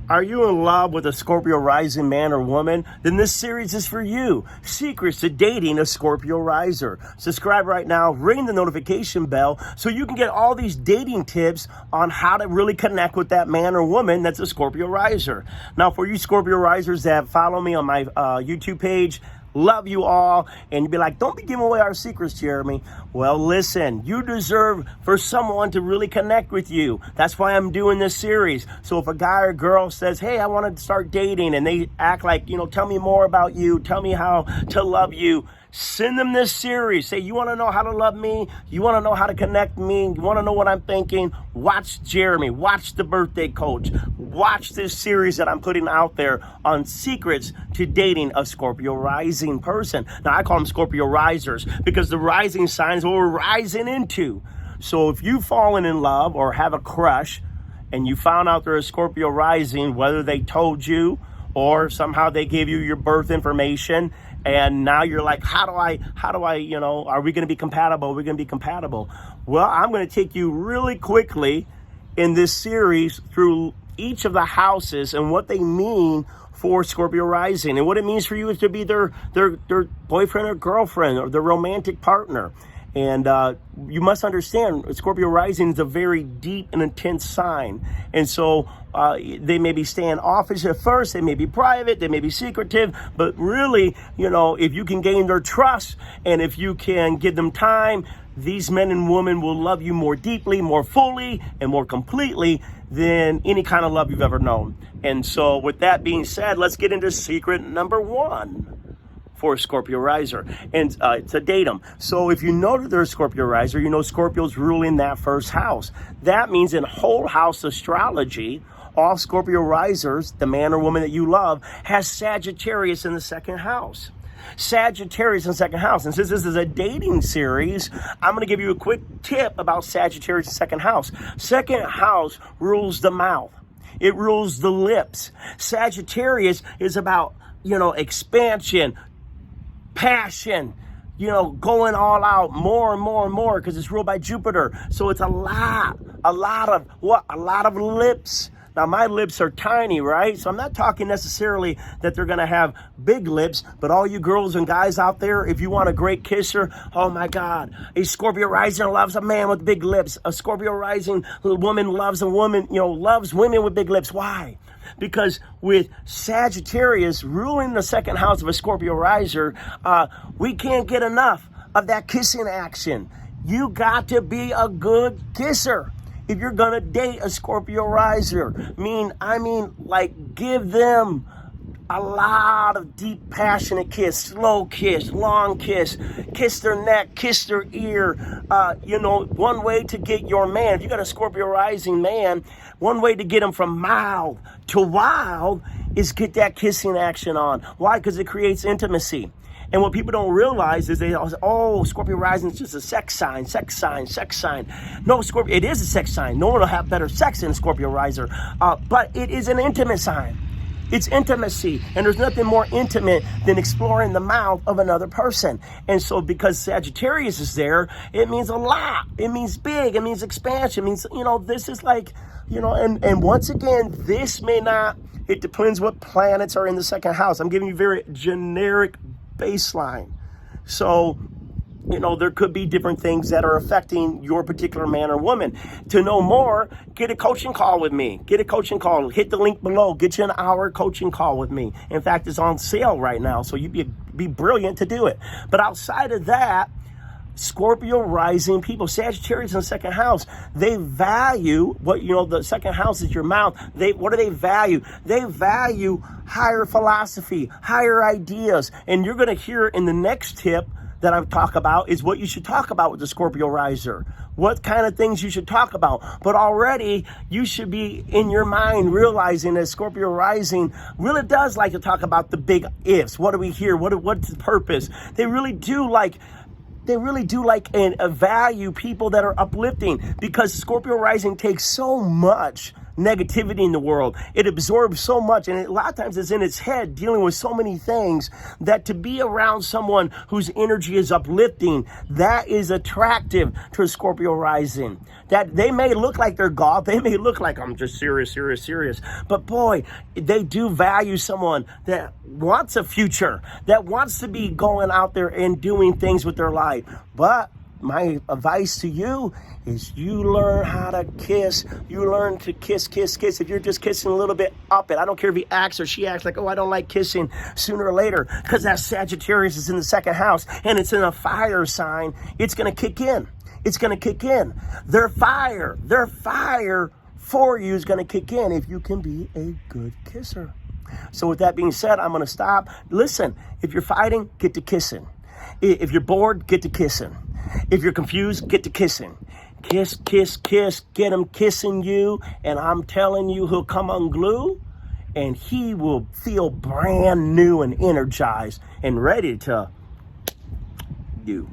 Are you in love with a Scorpio rising man or woman? Then this series is for you. Secrets to dating a Scorpio riser. Subscribe right now, ring the notification bell so you can get all these dating tips on how to really connect with that man or woman that's a Scorpio riser. Now, for you Scorpio risers that follow me on my YouTube page, love you all. And you'd be like, don't be giving away our secrets, Jeremy. Well, listen, you deserve for someone to really connect with you. That's why I'm doing this series. So if a guy or girl says, hey, I want to start dating, and they act like, tell me more about you, tell me how to love you, send them this series. Say, you want to know how to love me? You want to know how to connect me? You want to know what I'm thinking? Watch Jeremy. Watch The Birthday Coach. Watch this series that I'm putting out there on secrets to dating a Scorpio rising person. Now, I call them Scorpio risers because the rising signs we're rising into. So if you've fallen in love or have a crush and you found out they're a Scorpio rising, whether they told you or somehow they gave you your birth information, and now you're like, how do I, are we going to be compatible? Are we going to be compatible? Well, I'm going to take you really quickly in this series through each of the houses and what they mean for Scorpio rising and what it means for you is to be their boyfriend or girlfriend or their romantic partner. And you must understand, Scorpio rising is a very deep and intense sign. And so they may be standoffish at first, they may be private, they may be secretive, but really, if you can gain their trust and if you can give them time, these men and women will love you more deeply, more fully, and more completely than any kind of love you've ever known. And so with that being said, let's get into secret number one for a Scorpio riser, and to date them. So if you know that they're a Scorpio riser, you know Scorpio's ruling that first house. That means in whole house astrology, all Scorpio risers, the man or woman that you love, has Sagittarius in the second house. Sagittarius in the second house. And since this is a dating series, I'm going to give you a quick tip about Sagittarius in the second house. Second house rules the mouth. It rules the lips. Sagittarius is about, expansion, passion, going all out more and more and more because it's ruled by Jupiter. So it's a lot of lips. Now, my lips are tiny, right? So I'm not talking necessarily that they're going to have big lips, but all you girls and guys out there, if you want a great kisser, oh my God, a Scorpio rising loves a man with big lips. A Scorpio rising woman loves a woman, loves women with big lips. Why? Because with Sagittarius ruling the second house of a Scorpio riser, we can't get enough of that kissing action. You got to be a good kisser if you're gonna date a Scorpio riser. I mean, give them a lot of deep, passionate kiss, slow kiss, long kiss their neck, kiss their ear. One way to get your man, if you got a Scorpio rising man, one way to get him from mild to wild is get that kissing action on. Why? Because it creates intimacy. And what people don't realize is they always say, oh, Scorpio rising is just a sex sign. No, Scorpio, it is a sex sign. No one will have better sex than a Scorpio riser. But it is an intimate sign. It's intimacy. And there's nothing more intimate than exploring the mouth of another person. And so because Sagittarius is there, it means a lot. It means big. It means expansion. It means, this is like, and once again, this may not, it depends what planets are in the second house. I'm giving you very generic baseline. So, there could be different things that are affecting your particular man or woman. To know more, get a coaching call with me. Get a coaching call. Hit the link below. Get you an hour coaching call with me. In fact, it's on sale right now, so you'd be brilliant to do it. But outside of that, Scorpio rising people, Sagittarius in the second house, they value the second house is your mouth. What do they value? They value higher philosophy, higher ideas. And you're going to hear in the next tip that I talk about is what you should talk about with the Scorpio riser. What kind of things you should talk about. But already you should be in your mind realizing that Scorpio rising really does like to talk about the big ifs. What do we hear? What's the purpose? They really do like and value people that are uplifting because Scorpio rising takes so much negativity in the world. It absorbs so much, and a lot of times it's in its head dealing with so many things that to be around someone whose energy is uplifting, that is attractive to a Scorpio rising. That they may look like they're goth, they may look like I'm just serious, but boy, they do value someone that wants a future, that wants to be going out there and doing things with their life. But my advice to you is you learn how to kiss. You learn to kiss. If you're just kissing a little bit, up it. I don't care if he acts or she acts like, oh, I don't like kissing, sooner or later, because that Sagittarius is in the second house and it's in a fire sign, it's going to kick in. It's going to kick in. Their fire for you is going to kick in if you can be a good kisser. So with that being said, I'm going to stop. Listen, if you're fighting, get to kissing. If you're bored, get to kissing. If you're confused, get to kissing. Kiss, get him kissing you, and I'm telling you, he'll come unglued, and he will feel brand new and energized and ready to do.